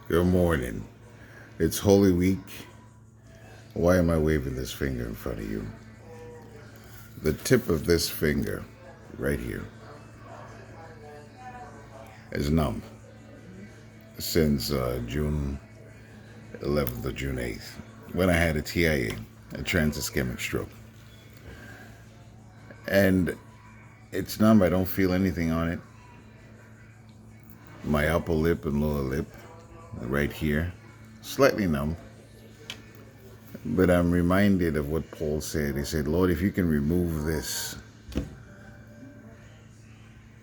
Good morning. It's Holy Week. Why am I waving this finger in front of you? The tip of this finger, right here, is numb since June 11th or June 8th, when I had a TIA, a trans-ischemic stroke. And it's numb. I don't feel anything on it. My upper lip and lower lip, right here, slightly numb. But I'm reminded of what Paul said. He said, Lord, if you can remove this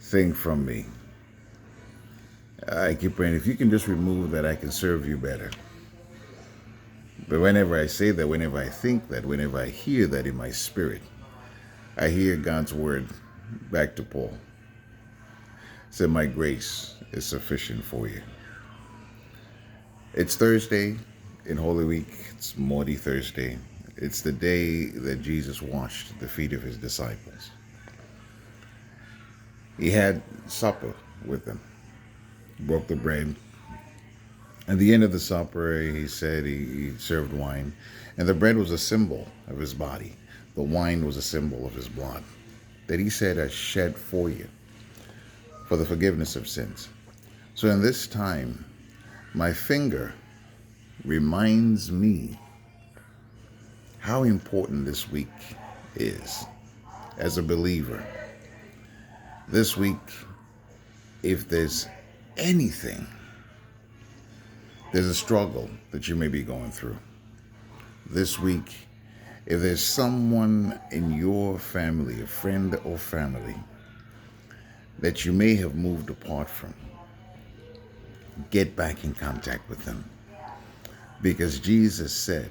thing from me, I keep praying, if you can just remove that, I can serve you better. But whenever I say that, whenever I think that, whenever I hear that in my spirit, I hear God's word back to Paul. It said, my grace is sufficient for you. It's Thursday in Holy Week. It's Maundy Thursday. It's the day that Jesus washed the feet of his disciples. He had supper with them, broke the bread. At the end of the supper, he said he served wine, and the bread was a symbol of his body. The wine was a symbol of his blood, that he said I shed for you, for the forgiveness of sins. So in this time, my finger reminds me how important this week is as a believer. This week, if there's anything, there's a struggle that you may be going through. This week, if there's someone in your family, a friend or family, that you may have moved apart from, get back in contact with them. Because Jesus said,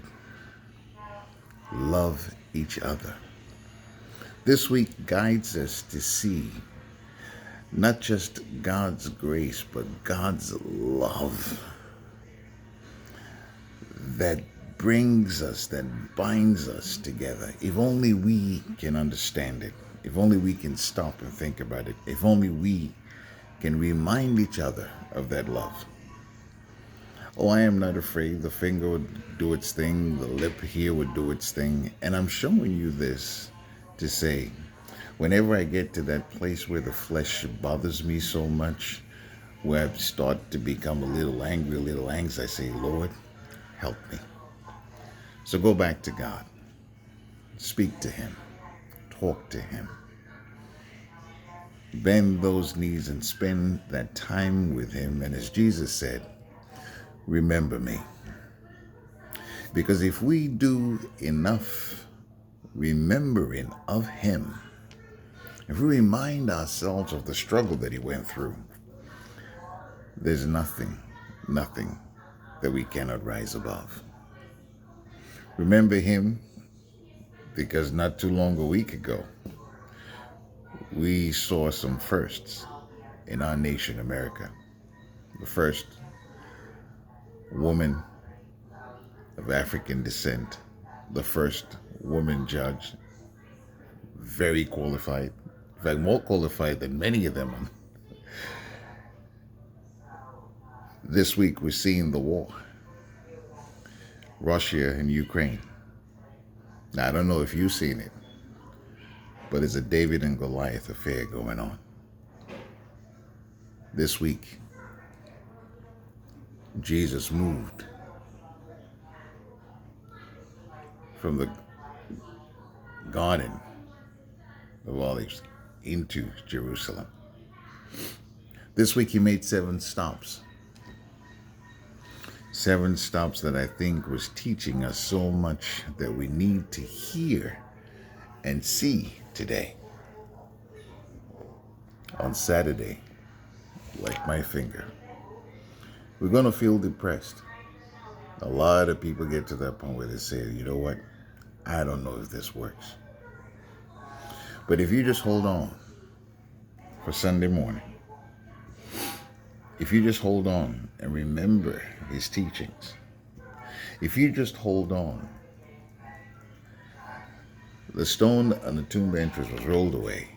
love each other. This week guides us to see not just God's grace, but God's love that brings us, that binds us together. If only we can understand it. If only we can stop and think about it. If only we can remind each other of that love. Oh, I am not afraid. The finger would do its thing. The lip here would do its thing. And I'm showing you this to say, whenever I get to that place where the flesh bothers me so much, where I start to become a little angry, a little anxious, I say, Lord, help me. So go back to God. Speak to him. Talk to him. Bend those knees and spend that time with him. And as Jesus said, remember me. Because if we do enough remembering of him, if we remind ourselves of the struggle that he went through, there's nothing that we cannot rise above. Remember him because not too long a week ago, we saw some firsts in our nation, America. The first woman of African descent, the first woman judge, very qualified, in fact, more qualified than many of them. This week we're seeing the war, Russia and Ukraine. Now, I don't know if you've seen it, but it's a David and Goliath affair going on. This week, Jesus moved from the Garden of Olives into Jerusalem. This week he made 7 stops. 7 stops that I think was teaching us so much that we need to hear and see today. On Saturday, like my finger, we're going to feel depressed. A lot of people get to that point where they say, you know what? I don't know if this works. But if you just hold on for Sunday morning, if you just hold on and remember his teachings, if you just hold on, the stone on the tomb entrance was rolled away,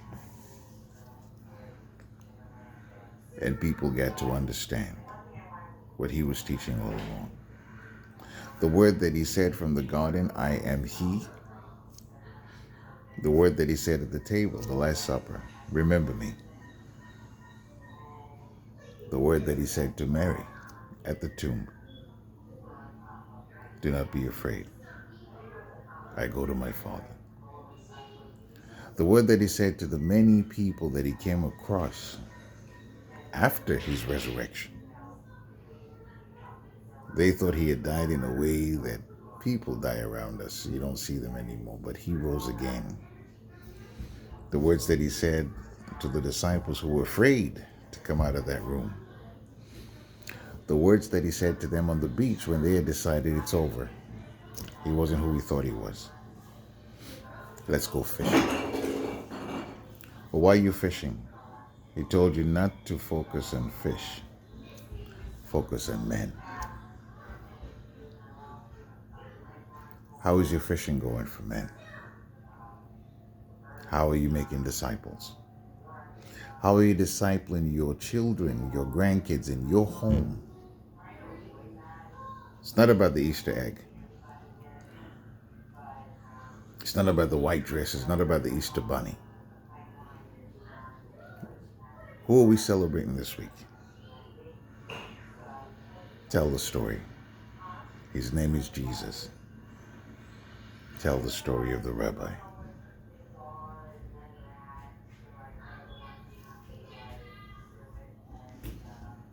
and people got to understand what he was teaching all along. The word that he said from the garden, I am he. The word that he said at the table, the Last Supper, remember me. The word that he said to Mary at the tomb, do not be afraid. I go to my Father. The word that he said to the many people that he came across after his resurrection. They thought he had died in a way that people die around us. You don't see them anymore, but he rose again. The words that he said to the disciples who were afraid to come out of that room. The words that he said to them on the beach when they had decided it's over. He wasn't who we thought he was. Let's go fishing. But why are you fishing? He told you not to focus on fish. Focus on men. How is your fishing going for men? How are you making disciples? How are you discipling your children, your grandkids in your home? It's not about the Easter egg. It's not about the white dress. It's not about the Easter bunny. Who are we celebrating this week? Tell the story. His name is Jesus. Tell the story of the Rabbi.